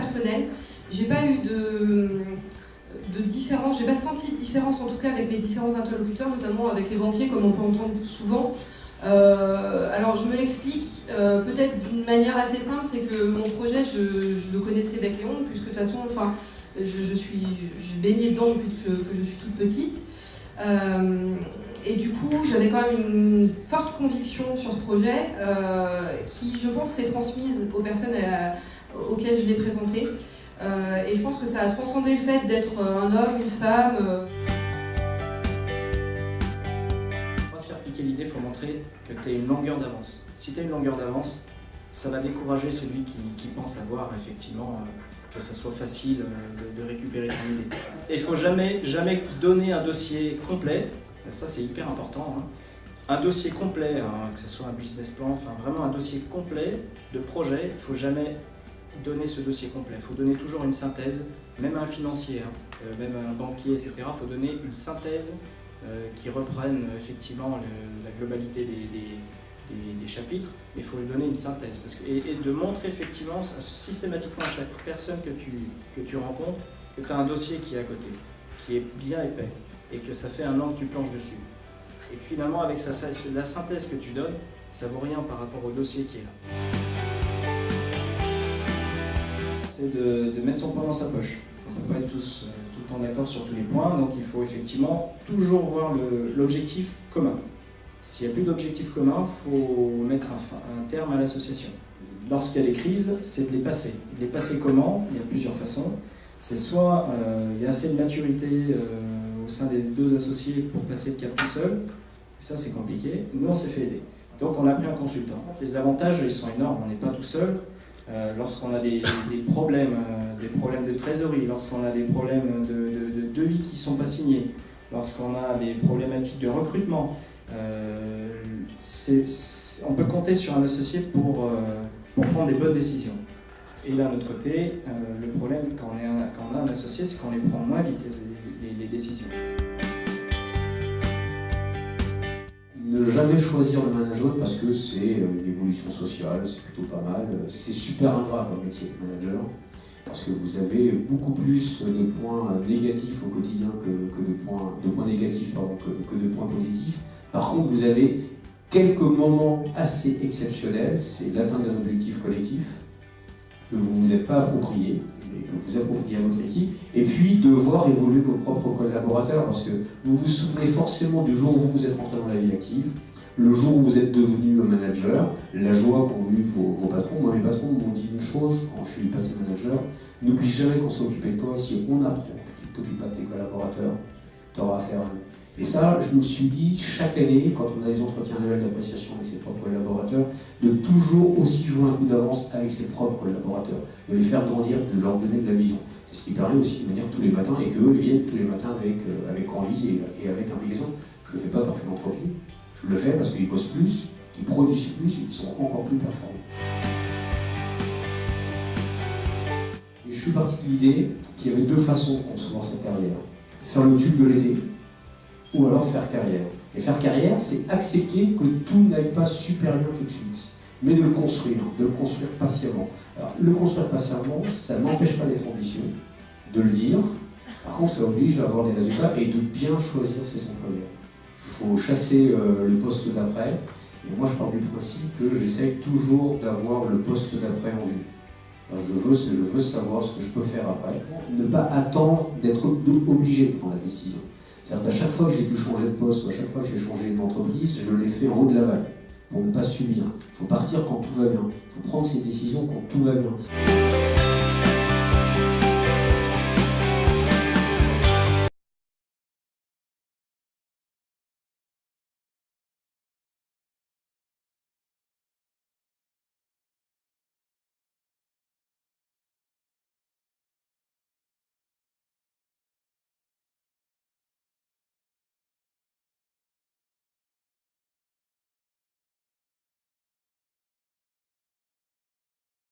personnel. J'ai pas eu de différence, j'ai pas senti de différence en tout cas avec mes différents interlocuteurs, notamment avec les banquiers comme on peut entendre souvent. Alors je me l'explique peut-être d'une manière assez simple, c'est que mon projet je le connaissais bec et ongle, puisque de toute façon enfin, je baignais dedans depuis que je suis toute petite. Et du coup j'avais quand même une forte conviction sur ce projet qui je pense s'est transmise aux personnes auxquelles je l'ai présenté. Et je pense que ça a transcendé le fait d'être un homme, une femme. Pour se faire piquer l'idée, il faut montrer que tu as une longueur d'avance. Si tu as une longueur d'avance, ça va décourager celui qui pense avoir effectivement que ça soit facile de récupérer ton idée. Et il ne faut jamais donner un dossier complet, ça c'est hyper important. Hein. Un dossier complet, hein, que ce soit un business plan, enfin vraiment un dossier complet de projet, il ne faut jamais donner ce dossier complet. Il faut donner toujours une synthèse, même à un financier, hein, même à un banquier, etc. Il faut donner une synthèse qui reprenne effectivement la globalité des chapitres, mais il faut lui donner une synthèse. Et de montrer effectivement systématiquement à chaque personne que tu rencontres que tu as un dossier qui est à côté, qui est bien épais, et que ça fait un an que tu planches dessus. Et que finalement, avec la synthèse que tu donnes, ça vaut rien par rapport au dossier qui est là. C'est de mettre son poing dans sa poche. On ne peut pas être tous tout le temps d'accord sur tous les points, donc il faut effectivement toujours voir l'objectif commun. S'il n'y a plus d'objectif commun, il faut mettre un terme à l'association. Lorsqu'il y a des crises, c'est de les passer. De les passer comment? Il y a plusieurs façons. C'est soit il y a assez de maturité au sein des deux associés pour passer de cap tout seul. Ça, c'est compliqué. Nous, on s'est fait aider. Donc, on a pris un consultant. Les avantages, ils sont énormes. On n'est pas tout seul. Lorsqu'on a des problèmes de trésorerie, lorsqu'on a des problèmes de devis qui ne sont pas signés, lorsqu'on a des problématiques de recrutement, on peut compter sur un associé pour prendre des bonnes décisions. Et d'un autre côté, le problème quand on a un associé, c'est qu'on les prend moins vite, les décisions. Ne jamais choisir le management parce que c'est une évolution sociale, c'est plutôt pas mal. C'est super ingrat comme métier de manager parce que vous avez beaucoup plus de points négatifs au quotidien que de points négatifs que de points positifs. Par contre, vous avez quelques moments assez exceptionnels, c'est l'atteinte d'un objectif collectif que vous ne vous êtes pas approprié, et que vous appropriez à votre équipe, et puis de voir évoluer vos propres collaborateurs, parce que vous vous souvenez forcément du jour où vous êtes rentré dans la vie active, le jour où vous êtes devenu manager, la joie qu'ont eu vos patrons. Moi, mes patrons m'ont dit une chose quand je suis passé manager: n'oublie jamais qu'on s'est occupé de toi, si on apprend que tu ne t'occupes pas de tes collaborateurs, tu auras affaire à eux. Et ça, je me suis dit, chaque année, quand on a les entretiens annuels d'appréciation avec ses propres collaborateurs, de toujours aussi jouer un coup d'avance avec ses propres collaborateurs, de les faire grandir, de leur donner de la vision. C'est ce qui permet aussi de venir tous les matins et qu'eux viennent tous les matins avec envie et avec implication. Je ne le fais pas par philanthropie, je le fais parce qu'ils bossent plus, qu'ils produisent plus et qu'ils sont encore plus performants. Et je suis parti de l'idée qu'il y avait deux façons de concevoir sa carrière. Faire le tube de l'été, ou alors faire carrière. Et faire carrière, c'est accepter que tout n'aille pas super bien tout de suite, mais de le construire patiemment. Alors, le construire patiemment, ça n'empêche pas d'être ambitieux, de le dire. Par contre, ça oblige à avoir des résultats et de bien choisir ses employeurs. Il faut chasser le poste d'après. Et moi, je pars du principe que j'essaye toujours d'avoir le poste d'après en vue. Alors, je veux savoir ce que je peux faire après. Ne pas attendre d'être obligé de prendre la décision. C'est-à-dire qu'à chaque fois que j'ai dû changer de poste ou à chaque fois que j'ai changé d'entreprise, je l'ai fait en haut de la vague, pour ne pas subir. Il faut partir quand tout va bien. Il faut prendre ses décisions quand tout va bien.